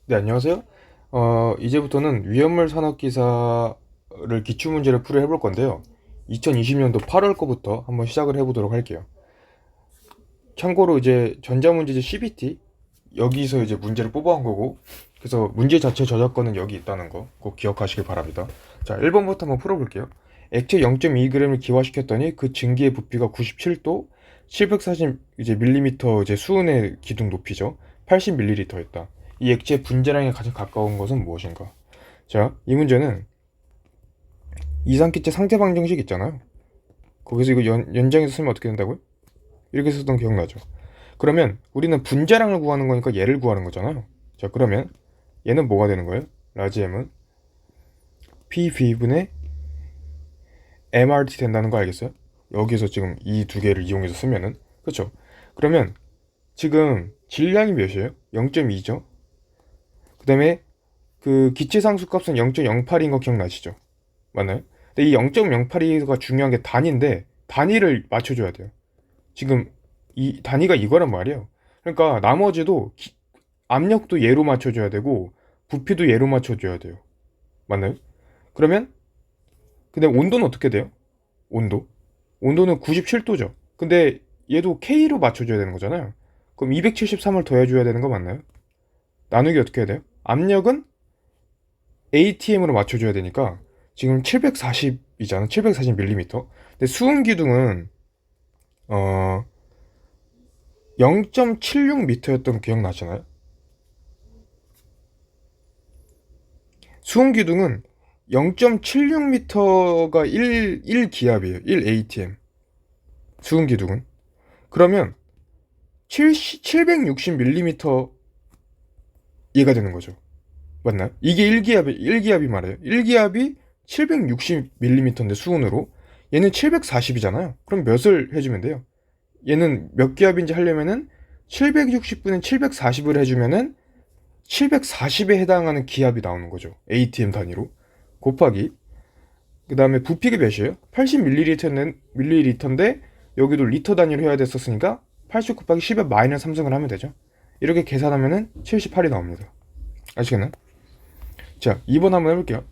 네, 안녕하세요. 이제부터는 위험물 산업 기사를 기출문제를 풀이 해볼 건데요. 2020년도 8월 거부터 한번 시작을 해보도록 할게요. 참고로 이제 전자문제제 CBT 여기서 이제 문제를 뽑아온 거고, 그래서 문제 자체 저작권은 여기 있다는 거 꼭 기억하시길 바랍니다. 자, 1번부터 한번 풀어볼게요. 액체 0.2g을 기화시켰더니 그 증기의 부피가 97도, 740 이제 밀리미터 이제 수은의 기둥 높이죠. 80ml였다. 이 액체의 분자량에 가장 가까운 것은 무엇인가? 자, 이 문제는 이산기체 상태방정식 있잖아요. 거기서 이거 연장해서 쓰면 어떻게 된다고요? 이렇게 쓰던 기억나죠? 그러면 우리는 분자량을 구하는 거니까 얘를 구하는 거잖아요. 자, 그러면 얘는 뭐가 되는 거예요? 라지 M은 PV분의 MRT 된다는 거 알겠어요? 여기서 지금 이 두 개를 이용해서 쓰면은 그렇죠? 그러면 지금 질량이 몇이에요? 0.2죠? 그 다음에 그 기체상수 값은 0.08인 거 기억나시죠? 맞나요? 근데 이 0.08가 중요한 게 단위인데 단위를 맞춰줘야 돼요. 지금 이 단위가 이거란 말이에요. 그러니까 나머지도 압력도 얘로 맞춰줘야 되고 부피도 얘로 맞춰줘야 돼요. 맞나요? 그러면 근데 온도는 어떻게 돼요? 온도는 97도죠. 근데 얘도 K로 맞춰줘야 되는 거잖아요. 그럼 273을 더해줘야 되는 거 맞나요? 나누기 어떻게 해야 돼요? 압력은 ATM으로 맞춰줘야 되니까 지금 740이잖아. 740mm. 근데 수은 기둥은 0.76m였던 거 기억나시나요? 수은 기둥은 0.76m가 1기압이에요. 1 ATM. 수은 기둥은. 그러면 760mm 얘가 되는 거죠. 맞나요? 이게 1기압이 말이에요. 1기압이 760mm인데 수온으로 얘는 740이잖아요. 그럼 몇을 해주면 돼요? 얘는 몇 기압인지 하려면은 760분의 740을 해주면은 740에 해당하는 기압이 나오는 거죠. ATM 단위로. 곱하기. 그 다음에 부피가 몇이에요? 80ml인데 여기도 리터 단위로 해야 됐었으니까 80 곱하기 10에 마이너스 3승을 하면 되죠. 이렇게 계산하면은 78이 나옵니다. 아시겠나요? 자, 2번 한번 해볼게요.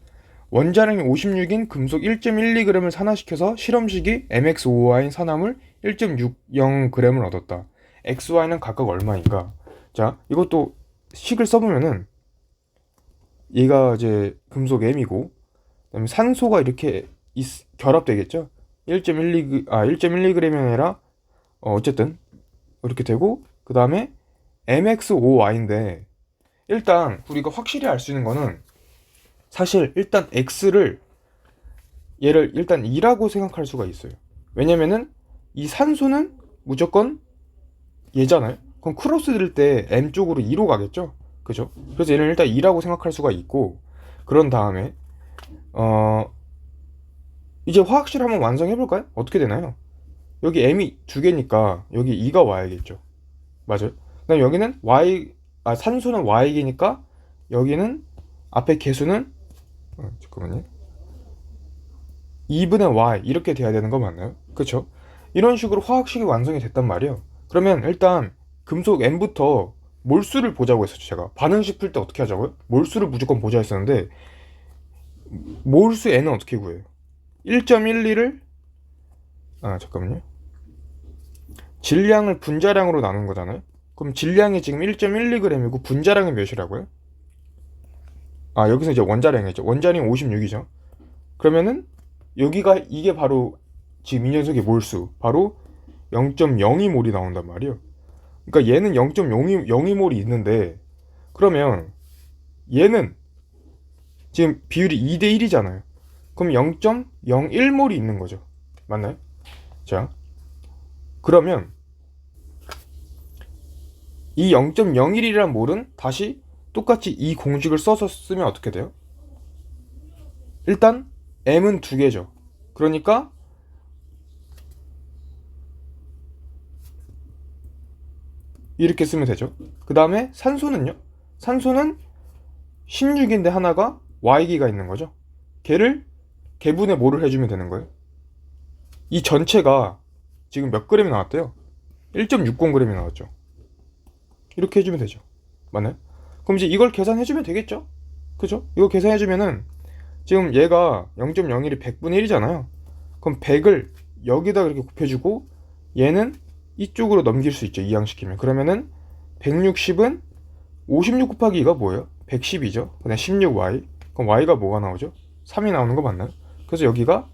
원자량이 56인 금속 1.12g을 산화시켜서 실험식이 MX5Y인 산화물 1.60g을 얻었다. XY는 각각 얼마인가? 자, 이것도 식을 써보면은 얘가 이제 금속 M이고 그다음에 산소가 이렇게 결합되겠죠? 1.12g이 아니라 어쨌든 이렇게 되고 그 다음에 MX5Y인데 일단 우리가 확실히 알 수 있는 거는 사실 일단 X를 얘를 일단 2라고 생각할 수가 있어요. 왜냐면은 이 산소는 무조건 얘잖아요. 그럼 크로스 될 때 M 쪽으로 2로 가겠죠? 그죠? 그래서 얘는 일단 2라고 생각할 수가 있고 그런 다음에 어 이제 화학실 한번 완성해 볼까요? 어떻게 되나요? 여기 M이 두 개니까 여기 2가 와야겠죠. 맞아요. 그다음 여기는 산소는 Y이니까 여기는 앞에 개수는 잠깐만요. 2분의 Y 이렇게 돼야 되는 거 맞나요? 그쵸? 이런 식으로 화학식이 완성이 됐단 말이에요. 그러면 일단 금속 M부터 몰수를 보자고 했었죠. 제가 반응식 풀 때 어떻게 하자고요? 몰수를 무조건 보자 했었는데 몰수 N은 어떻게 구해요? 1.12를 잠깐만요. 질량을 분자량으로 나눈 거잖아요. 그럼 질량이 지금 1.12g이고 분자량은 몇이라고요? 여기서 이제 원자량이죠. 원자량이 56이죠. 그러면은 여기가 이게 바로 지금 이 녀석의 몰수 바로 0.02몰이 나온단 말이에요. 그러니까 얘는 0.02몰이 있는데 그러면 얘는 지금 비율이 2대 1이잖아요. 그럼 0.01몰이 있는 거죠. 맞나요? 자, 그러면 이 0.01이란 몰은 다시 똑같이 이 공식을 써서 쓰면 어떻게 돼요? 일단 M은 두 개죠. 그러니까 이렇게 쓰면 되죠. 그 다음에 산소는요? 산소는 16인데 하나가 Y기가 있는 거죠. 걔를 개분의 모를 해주면 되는 거예요. 이 전체가 지금 몇 그램이 나왔대요? 1.60g이 나왔죠. 이렇게 해주면 되죠. 맞나요? 그럼 이제 이걸 계산해주면 되겠죠? 그죠? 이거 계산해주면은 지금 얘가 0.01이 100분의 1이잖아요. 그럼 100을 여기다 이렇게 곱해주고 얘는 이쪽으로 넘길 수 있죠. 이항시키면. 그러면은 160은 56 곱하기 2가 뭐예요? 110이죠. 그다음 16y. 그럼 y가 뭐가 나오죠? 3이 나오는 거 맞나요? 그래서 여기가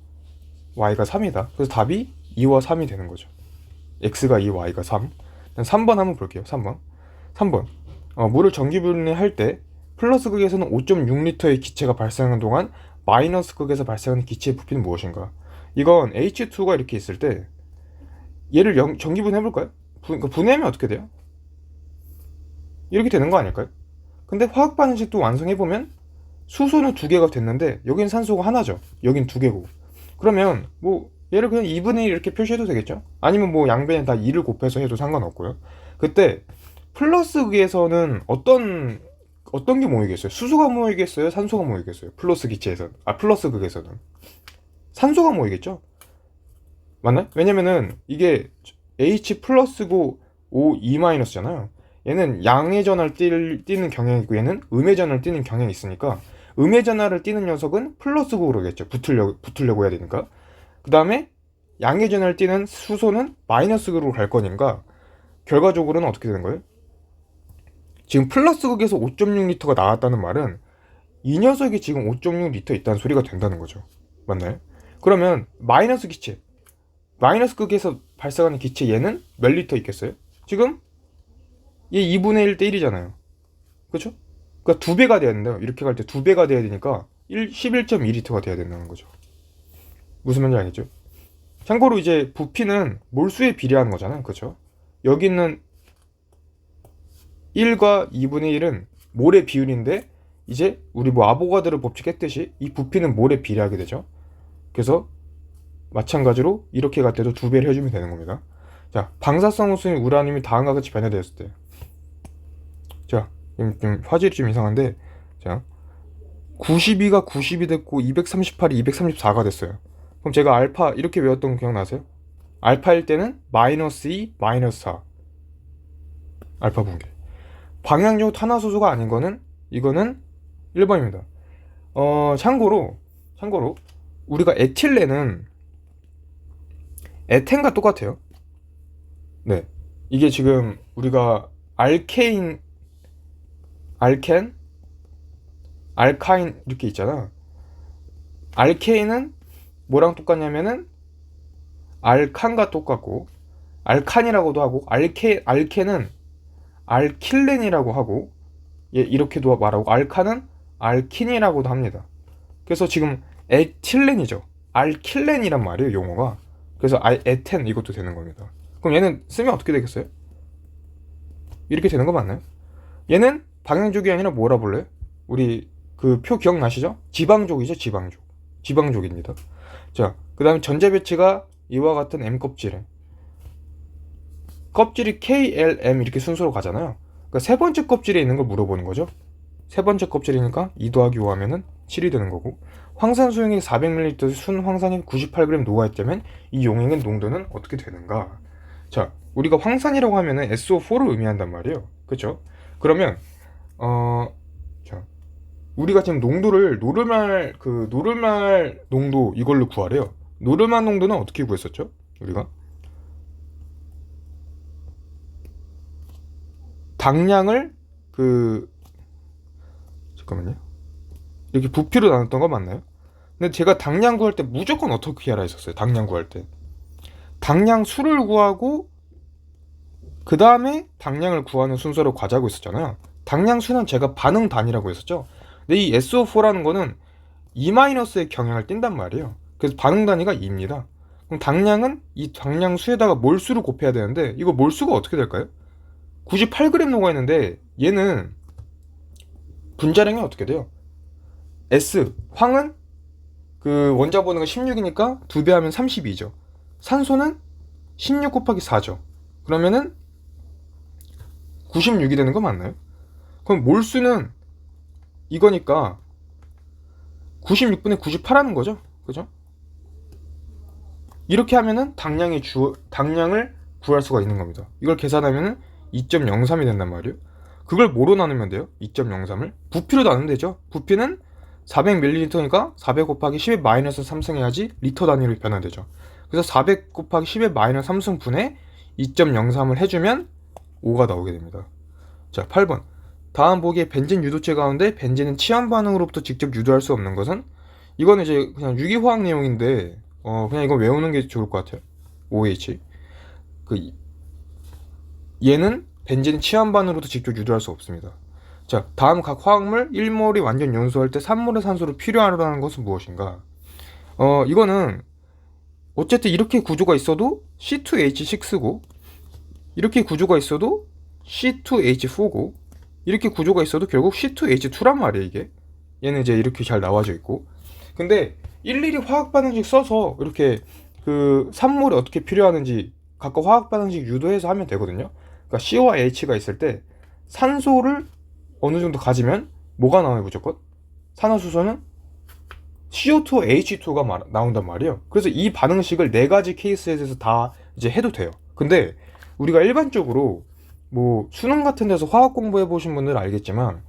y가 3이다. 그래서 답이 2와 3이 되는 거죠. x가 2, y가 3. 3번 한번 볼게요. 3번. 물을 전기 분해할 때 플러스 극에서는 5.6리터의 기체가 발생하는 동안 마이너스 극에서 발생하는 기체의 부피는 무엇인가? 이건 H2가 이렇게 있을 때 얘를 전기 분해해볼까요? 그러니까 분해하면 어떻게 돼요? 이렇게 되는 거 아닐까요? 근데 화학 반응식도 완성해보면 수소는 2개가 됐는데 여긴 산소가 하나죠. 여긴 2개고. 그러면 뭐 얘를 그냥 2분의 1 이렇게 표시해도 되겠죠? 아니면 뭐 양변에 다 2를 곱해서 해도 상관없고요. 그때 플러스 극에서는 어떤 게 모이겠어요? 수소가 모이겠어요? 산소가 모이겠어요? 플러스 극에서는 산소가 모이겠죠? 맞나요? 왜냐면은 이게 H 플러스고 O E 마이너스잖아요. 얘는 양의 전하를 띠는 경향이 있고 얘는 음의 전하를 띠는 경향이 있으니까 음의 전하를 띠는 녀석은 플러스고 그러겠죠. 붙으려고 해야 되니까. 그 다음에 양의 전하를 띠는 수소는 마이너스로 갈 거니까 결과적으로는 어떻게 되는 거예요? 지금 플러스 극에서 5.6리터가 나왔다는 말은 이 녀석이 지금 5.6리터 있다는 소리가 된다는 거죠. 맞나요? 그러면 마이너스 극에서 발생하는 기체 얘는 몇 리터 있겠어요? 지금 얘 2분의 1 대 1이잖아요. 그렇죠? 그러니까 2배가 돼야 된다요. 이렇게 갈 때 2배가 돼야 되니까 11.2리터가 돼야 된다는 거죠. 무슨 말인지 알겠죠? 참고로 이제 부피는 몰수에 비례하는 거잖아요. 그렇죠? 여기 있는 1과 2분의 1은 몰의 비율인데 이제 우리 뭐 아보가드로 법칙 했듯이 이 부피는 몰에 비례하게 되죠. 그래서 마찬가지로 이렇게 갈 때도 2배를 해주면 되는 겁니다. 자, 방사성 우수인 우라늄이 다음과 같이 변화되었을 때, 자, 좀 화질이 좀 이상한데, 자, 92가 90이 됐고 238이 234가 됐어요. 그럼 제가 알파 이렇게 외웠던 거 기억나세요? 알파일 때는 마이너스 2, 마이너스 4 알파 붕괴. 방향적 탄화수소가 아닌 거는 이거는 1번입니다. 참고로 우리가 에틸렌은 에텐과 똑같아요. 네, 이게 지금 우리가 알켄, 알카인 이렇게 있잖아. 알케인은 뭐랑 똑같냐면은 알칸과 똑같고 알칸이라고도 하고 알케는 알킬렌이라고 하고 이렇게도 말하고 알칸은 알킨이라고도 합니다. 그래서 지금 에틸렌이죠. 알킬렌이란 말이에요, 용어가. 그래서 에텐 이것도 되는 겁니다. 그럼 얘는 쓰면 어떻게 되겠어요? 이렇게 되는 거 맞나요? 얘는 방향족이 아니라 뭐라 불러요? 우리 그 표 기억나시죠? 지방족이죠, 지방족입니다. 자, 그 다음에 전자 배치가 이와 같은 M 껍질이 KLM 이렇게 순서로 가잖아요. 그러니까 세 번째 껍질에 있는 걸 물어보는 거죠. 세 번째 껍질이니까 2 더하기 5 하면은 7이 되는 거고, 황산 수용액 400ml 순 황산이 98g 녹아있다면 이 용액의 농도는 어떻게 되는가? 자, 우리가 황산이라고 하면은 SO4를 의미한단 말이에요. 그쵸? 그러면 자, 우리가 지금 농도를 노르말 농도 이걸로 구하래요. 노르말 농도는 어떻게 구했었죠? 우리가 당량을 잠깐만요. 이렇게 부피로 나눴던 거 맞나요? 근데 제가 당량 구할 때 무조건 어떻게 하라 했었어요. 당량 구할 때 당량 수를 구하고 그 다음에 당량을 구하는 순서로 가자고 했었잖아요. 당량 수는 제가 반응 단위라고 했었죠. 근데 이 SO4라는 거는 E-의 경향을 띈단 말이에요. 그래서 반응 단위가 2입니다. 그럼 당량은 이 당량 수에다가 몰수를 곱해야 되는데 이거 몰수가 어떻게 될까요? 98g 녹아있는데 얘는 분자량이 어떻게 돼요? S, 황은 그 원자 번호가 16이니까 2배 하면 32죠. 산소는 16 곱하기 4죠. 그러면은 96이 되는 거 맞나요? 그럼 몰수는 이거니까 96분의 98 하는 거죠. 그죠? 이렇게 하면은 당량을 구할 수가 있는 겁니다. 이걸 계산하면은 2.03이 된단 말이에요. 그걸 뭐로 나누면 돼요? 2.03을 부피로 나누면 되죠. 부피는 400ml니까 400 곱하기 10의 마이너스 3승 해야지 리터 단위로 변환되죠. 그래서 400 곱하기 10의 마이너스 3승분의 2.03을 해주면 5가 나오게 됩니다. 자, 8번. 다음 보기에 벤진 유도체 가운데 벤진은 치연 반응으로부터 직접 유도할 수 없는 것은? 이거는 이제 그냥 유기화학 내용인데 그냥 이거 외우는 게 좋을 것 같아요. OH. 얘는 벤진은 치연 반응으로부터 직접 유도할 수 없습니다. 자, 다음 각 화학물 1몰이 완전 연소할 때 3몰의 산소를 필요하다는 것은 무엇인가? 이거는 어쨌든 이렇게 구조가 있어도 C2H6고 이렇게 구조가 있어도 C2H4고 이렇게 구조가 있어도 결국 C2H2란 말이에요. 이게 얘는 이제 이렇게 잘 나와져 있고 근데 일일이 화학 반응식 써서 이렇게 그 산몰이 어떻게 필요하는지 각각 화학 반응식 유도해서 하면 되거든요. 그러니까 C와 H가 있을 때 산소를 어느 정도 가지면 뭐가 나와요? 무조건 산화수소는 CO2와 H2가 나온단 말이에요. 그래서 이 반응식을 네 가지 케이스에 대해서 다 이제 해도 돼요. 근데 우리가 일반적으로 뭐 수능 같은 데서 화학 공부해 보신 분들은 알겠지만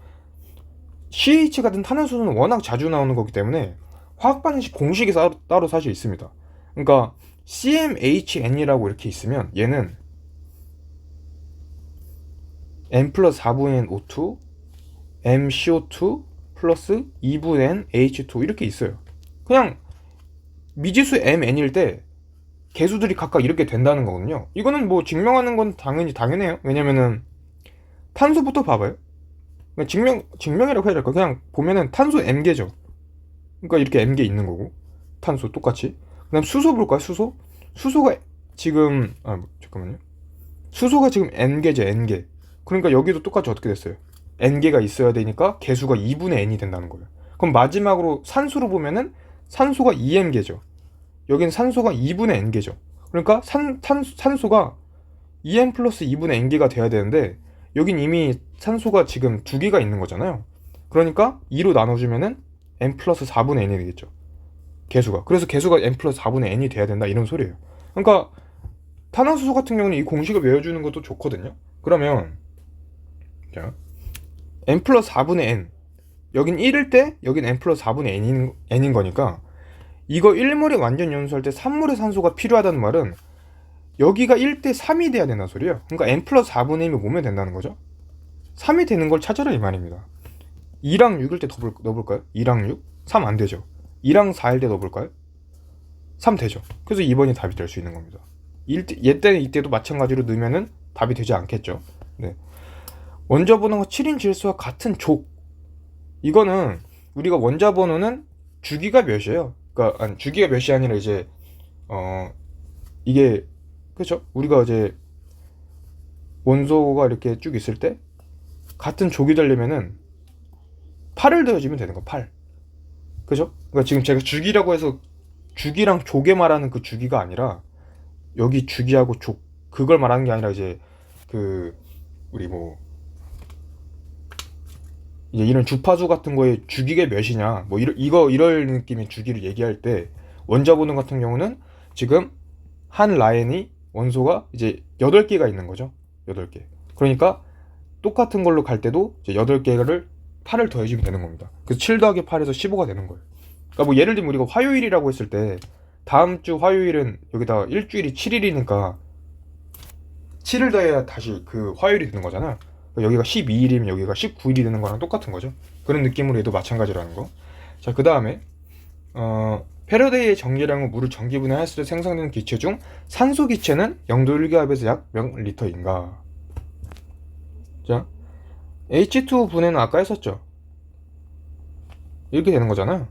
CH 같은 탄화수소는 워낙 자주 나오는 거기 때문에 화학 반응식 공식이 따로 사실 있습니다. 그러니까 CmHn이라고 이렇게 있으면 얘는 n 플러스 4분의 n O2 MCO2 플러스 2분의 n H2 이렇게 있어요. 그냥 미지수 mn일 때 개수들이 각각 이렇게 된다는 거거든요. 이거는 뭐 증명하는 건 당연해요. 왜냐면은 탄소부터 봐봐요. 증명이라고 해야 될까? 그냥 보면은 탄소 m개죠. 그러니까 이렇게 m개 있는 거고 탄소 똑같이. 그다음 수소 볼까요? 수소가 지금 잠깐만요. 수소가 지금 n개죠. n개. 그러니까 여기도 똑같이 어떻게 됐어요? n개가 있어야 되니까 개수가 2분의 n이 된다는 거예요. 그럼 마지막으로 산소로 보면은 산소가 2m개죠. 여긴 산소가 2분의 n개죠. 그러니까 산소가 2m 플러스 2분의 n개가 돼야 되는데 여긴 이미 산소가 지금 2개가 있는 거잖아요. 그러니까 2로 나눠주면은 n 플러스 4분의 n이 되겠죠. 개수가. 그래서 개수가 n 플러스 4분의 n이 돼야 된다 이런 소리예요. 그러니까 탄화수소 같은 경우는 이 공식을 외워주는 것도 좋거든요. 그러면 자 n 플러스 4분의 n 여긴 1일 때 여긴 n 플러스 4분의 n인 거니까 이거 1몰이 완전 연소할 때 3몰의 산소가 필요하다는 말은 여기가 1대 3이 돼야 된다는 소리예요. 그러니까 n 플러스 4분의 1이 뭐면 된다는 거죠? 3이 되는 걸 찾아라 이 말입니다. 2랑 6일 때 넣어볼까요? 2랑 6? 3 안 되죠. 2랑 4일 때 넣어볼까요? 3 되죠. 그래서 2번이 답이 될 수 있는 겁니다. 얘 때는 이때도 마찬가지로 넣으면은 답이 되지 않겠죠. 네. 원자 번호가 7인 질소와 같은 족. 이거는 우리가 원자 번호는 주기가 몇이에요? 그러니까 아니, 주기가 몇이 아니라 이제 이게 그렇죠? 우리가 이제 원소가 이렇게 쭉 있을 때 같은 족이 되려면은 8을 더해주면 되는 거. 8. 그죠? 그러니까 지금 제가 주기라고 해서 주기랑 족에 말하는 그 주기가 아니라 여기 주기하고 족 그걸 말하는 게 아니라 이제 그 우리 뭐 이제 이런 주파수 같은 거에 주기가 몇이냐 뭐 이럴 느낌의 주기를 얘기할 때 원자 번호 같은 경우는 지금 한 라인이 원소가 이제 8개가 있는 거죠. 8개. 그러니까 똑같은 걸로 갈 때도 이제 8개를 8을 더해주면 되는 겁니다. 그래서 7 더하기 8에서 15가 되는 거예요. 그러니까 뭐 예를 들면 우리가 화요일이라고 했을 때 다음 주 화요일은 여기다가 일주일이 7일이니까 7을 더해야 다시 그 화요일이 되는 거잖아. 그러니까 여기가 12일이면 여기가 19일이 되는 거랑 똑같은 거죠. 그런 느낌으로 해도 마찬가지라는 거. 자, 그 다음에 패러데이의 전기량은 물을 전기분해했을 때 생성되는 기체 중 산소 기체는 0도 1기압에서 약 몇 리터인가? 자, H2 분해는 아까 했었죠. 이렇게 되는 거잖아.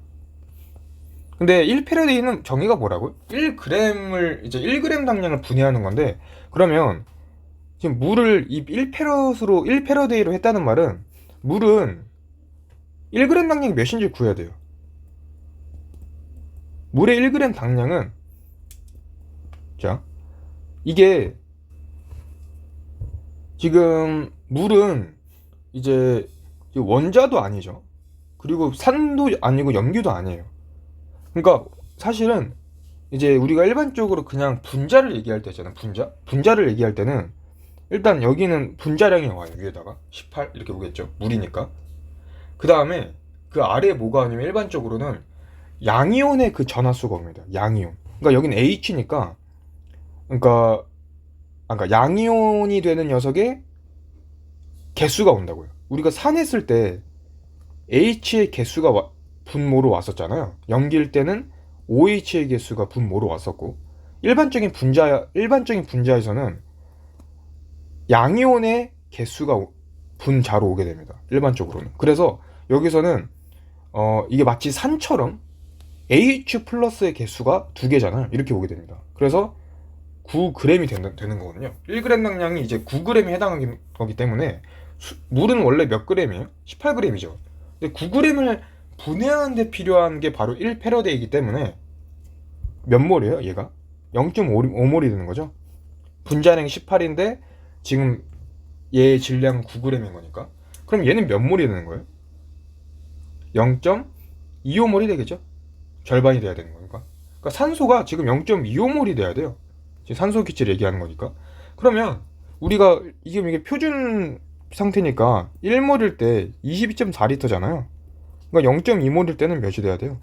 근데 1패러데이는 정의가 뭐라고요? 1g을 이제 1g 당량을 분해하는 건데 그러면 지금 물을 이 1패러데이로 했다는 말은 물은 1g 당량이 몇인지 구해야 돼요. 물의 1g 당량은 자 이게 지금 물은 이제 원자도 아니죠. 그리고 산도 아니고 염기도 아니에요. 그러니까 사실은 이제 우리가 일반적으로 그냥 분자를 얘기할 때 있잖아요. 분자를 얘기할 때는 일단 여기는 분자량이 와요. 위에다가 18 이렇게 오겠죠. 물이니까. 그 다음에 그 아래에 뭐가 아니면 일반적으로는 양이온의 그 전하수가 옵니다. 양이온. 그러니까 여기는 H니까 그러니까 양이온이 되는 녀석의 개수가 온다고요. 우리가 산했을 때 H의 개수가 분모로 왔었잖아요. 염기일 때는 OH의 개수가 분모로 왔었고 일반적인 분자에서는 양이온의 개수가 분자로 오게 됩니다. 일반적으로는. 그래서 여기서는 이게 마치 산처럼 H 플러스의 개수가 두 개잖아요. 이렇게 오게 됩니다. 그래서 9g이 되는 거거든요. 1g 당량이 이제 9g에 해당하는 거기 때문에 물은 원래 몇 g이에요? 18g이죠. 근데 9g을 분해하는 데 필요한 게 바로 1패러데이기 때문에 몇 몰이에요? 얘가 0.5몰이 되는 거죠. 분자량이 18인데 지금 얘의 질량은 9g인 거니까. 그럼 얘는 몇 몰이 되는 거예요? 0.25몰이 되겠죠. 절반이 돼야 되는 거니까. 그러니까 산소가 지금 0.25몰이 돼야 돼요. 지금 산소 기체를 얘기하는 거니까. 그러면 우리가 이게 표준 상태니까 1몰일 때 22.4리터잖아요. 그러니까 0.2몰일 때는 몇이 돼야 돼요?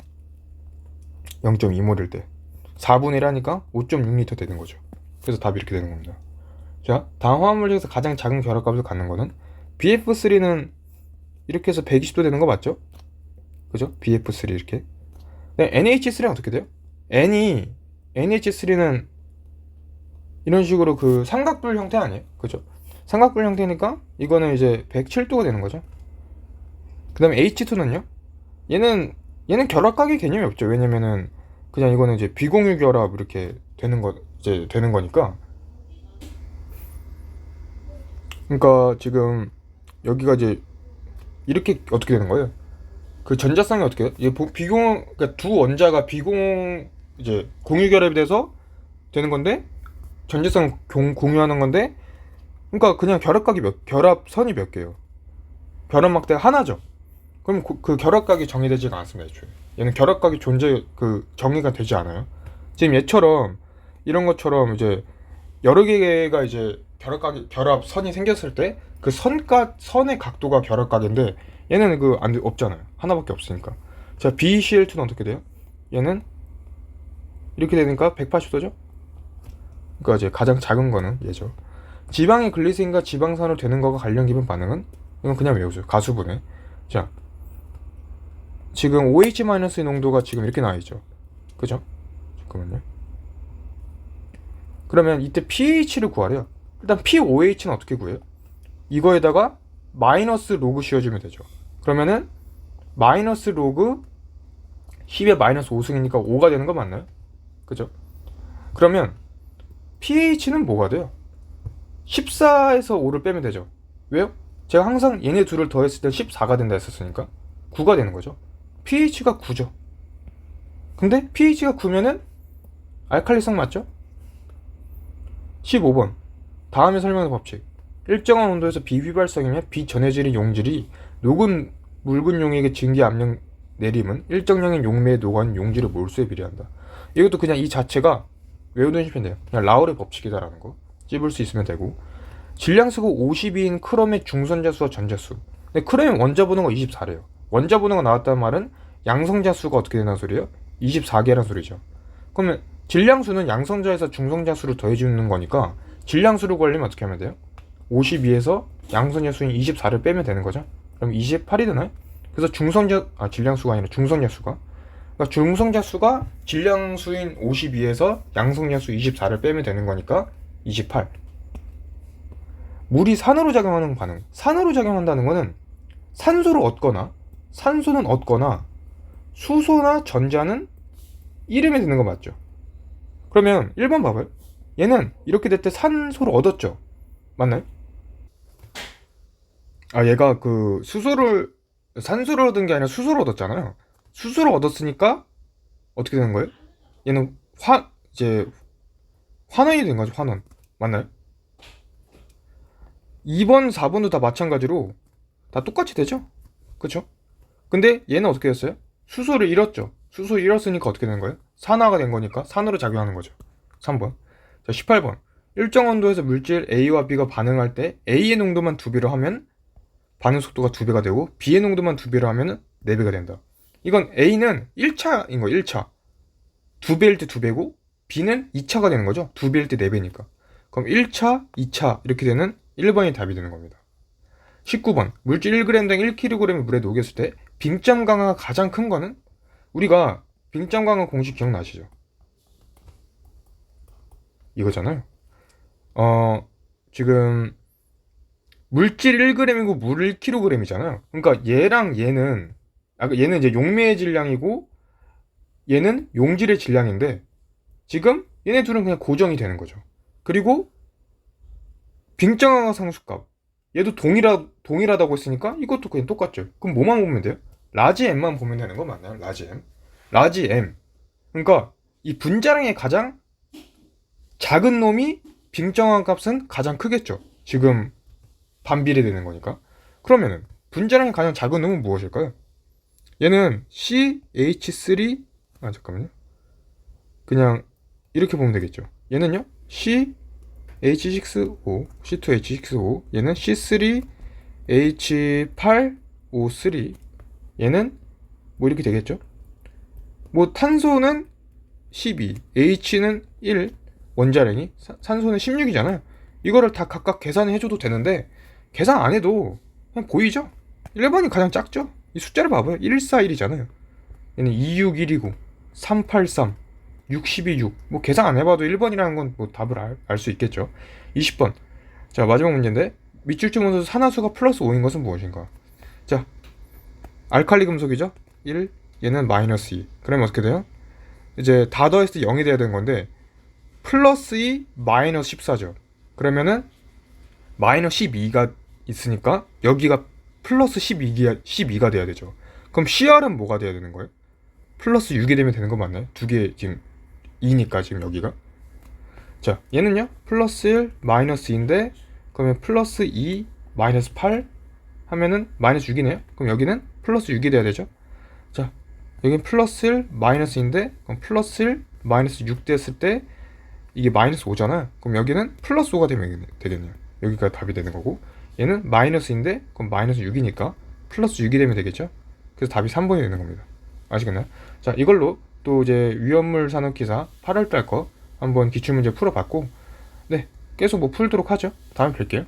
0.2몰일 때 4분의 1 하니까 5.6리터 되는 거죠. 그래서 답이 이렇게 되는 겁니다. 자, 다음 화합물 중에서 가장 작은 결합값을 갖는 거는 BF3는 이렇게 해서 120도 되는 거 맞죠? 그죠? BF3 이렇게. 네, NH3는 어떻게 돼요? NH3는 이런 식으로 그 삼각불 형태 아니에요? 그죠? 삼각불 형태니까 이거는 이제 107도가 되는 거죠. 그 다음에 H2는요? 얘는 결합각의 개념이 없죠. 왜냐면은 그냥 이거는 이제 비공유 결합 이렇게 되는 거니까. 그러니까 지금 여기가 이제 이렇게 어떻게 되는 거예요? 그 전자쌍이 어떻게 해요? 그러니까 두 원자가 이제 공유 결합이 돼서 되는 건데 전자쌍 공유하는 건데 그러니까 그냥 결합선이 몇 개예요? 결합막대가 하나죠. 그럼 그 결합각이 정의되지가 않습니다. 애초에. 얘는 결합각이 정의가 되지 않아요. 지금 얘처럼 이런 것처럼 이제 여러 개가 이제 결합선이 생겼을 때 그 선의 각도가 결합각인데 얘는 없잖아요. 하나밖에 없으니까. 자, BCl2는 어떻게 돼요? 얘는 이렇게 되니까 180도죠? 그러니까 이제 가장 작은 거는 얘죠. 지방의 글리세린과 지방산으로 되는 거가 관련 기분 반응은? 이건 그냥 외우죠. 가수분해. 자, 지금 OH-의 농도가 지금 이렇게 나와 있죠. 그죠? 잠깐만요. 그러면 이때 pH를 구하래요. 일단 pOH는 어떻게 구해요? 이거에다가 마이너스 로그 씌워주면 되죠. 그러면은 마이너스 로그 10의 마이너스 5승이니까 5가 되는 거 맞나요? 그죠? 그러면 pH는 뭐가 돼요? 14에서 5를 빼면 되죠. 왜요? 제가 항상 얘네 둘을 더했을 때 14가 된다 했었으니까 9가 되는 거죠. pH가 9죠. 근데 pH가 9면은 알칼리성 맞죠? 15번 다음에 설명의 법칙. 일정한 온도에서 비휘발성이면 비전해질인 용질이 녹은 묽은 용액의 증기 압력 내림은 일정량의 용매에 녹아있는 용질의 몰수에 비례한다. 이것도 그냥 이 자체가 외우시면 돼요. 그냥 라울의 법칙이다라는 거 찝을 수 있으면 되고. 질량수고 52인 크롬의 중선자수와 전자수. 근데 크롬의 원자 번호가 24래요. 원자 번호가 나왔다는 말은 양성자수가 어떻게 되는 소리예요? 24개란 소리죠. 그러면 질량수는 양성자에서 중성자수를 더해주는 거니까 질량수를 구하려면 어떻게 하면 돼요? 52에서 양성자수인 24를 빼면 되는 거죠. 그럼 28이 되나요? 그래서 질량수가 아니라 중성자수가. 그러니까 중성자수가 질량수인 52에서 양성자수 24를 빼면 되는 거니까 28. 물이 산으로 작용하는 반응. 산으로 작용한다는 거는 산소는 얻거나 수소나 전자는 1음에 드는 거 맞죠? 그러면 1번 봐봐요. 얘는 이렇게 될 때 산소를 얻었죠? 맞나요? 얘가 산소를 얻은 게 아니라 수소를 얻었잖아요. 수소를 얻었으니까 어떻게 되는 거예요? 얘는 환원이 된 거죠, 환원. 맞나요? 2번, 4번도 다 마찬가지로 다 똑같이 되죠? 그쵸? 근데 얘는 어떻게 됐어요? 수소를 잃었죠. 수소를 잃었으니까 어떻게 된 거예요? 산화가 된 거니까 산으로 작용하는 거죠. 3번. 자, 18번. 일정 온도에서 물질 A와 B가 반응할 때 A의 농도만 2배로 하면 반응 속도가 2배가 되고 B의 농도만 2배로 하면 4배가 된다. 이건 A는 1차인 거 1차. 2배일 때 2배고 B는 2차가 되는 거죠. 2배일 때 4배니까. 그럼 1차, 2차 이렇게 되는 1번이 답이 되는 겁니다. 19번. 물질 1g당 1kg의 물에 녹였을 때 빙점 강화가 가장 큰 거는 우리가 빙점 강화 공식 기억나시죠? 이거잖아요. 지금 물질 1g이고 물 1kg이잖아요. 그러니까 얘랑 얘는 얘는 이제 용매의 질량이고 얘는 용질의 질량인데 지금 얘네 둘은 그냥 고정이 되는 거죠. 그리고 빙점 강화 상수값 얘도 동일하다고 했으니까 이것도 그냥 똑같죠. 그럼 뭐만 보면 돼요? 라지 M만 보면 되는 거 맞나요? 라지 M. 라지 M. 그러니까 이 분자량의 가장 작은 놈이 빙정한 값은 가장 크겠죠. 지금 반비례 되는 거니까. 그러면은 분자량이 가장 작은 놈은 무엇일까요? 얘는 CH3 잠깐만요. 그냥 이렇게 보면 되겠죠. 얘는요. CH6O C2H6O 얘는 C3H8O3 얘는 뭐 이렇게 되겠죠. 뭐 탄소는 12 H는 1 원자량이 산소는 16이잖아요. 이거를 다 각각 계산해줘도 되는데 계산 안 해도 그냥 보이죠? 1번이 가장 작죠? 이 숫자를 봐봐요. 141이잖아요. 얘는 261이고 383 62, 6. 뭐 계산 안 해봐도 1번이라는 건 뭐 답을 알 수 있겠죠. 20번. 자, 마지막 문제인데 밑줄점 원소 산화수가 플러스 5인 것은 무엇인가? 자, 알칼리 금속이죠? 1, 얘는 마이너스 2. 그러면 어떻게 돼요? 이제 다 더했을 때 0이 돼야 되는 건데 플러스 2, 마이너스 14죠. 그러면은 마이너스 12가 있으니까 여기가 플러스 12가 돼야 되죠. 그럼 CR은 뭐가 돼야 되는 거예요? 플러스 6이 되면 되는 거 맞나요? 두 개 지금 2니까 지금 여기가. 자, 얘는요. 플러스 1, 마이너스 2인데 그러면 플러스 2, 마이너스 8 하면은 마이너스 6이네요. 그럼 여기는 플러스 6이 돼야 되죠. 자, 여기는 플러스 1, 마이너스 2인데 그럼 플러스 1, 마이너스 6 됐을 때 이게 마이너스 5잖아. 그럼 여기는 플러스 5가 되면 되겠네요. 여기가 답이 되는 거고 얘는 마이너스인데 그럼 마이너스 6이니까 플러스 6이 되면 되겠죠. 그래서 답이 3번이 되는 겁니다. 아시겠나요? 자, 이걸로 또 이제 위험물 산업기사 8월달 거 한번 기출문제 풀어봤고 네, 계속 뭐 풀도록 하죠. 다음에 뵐게요.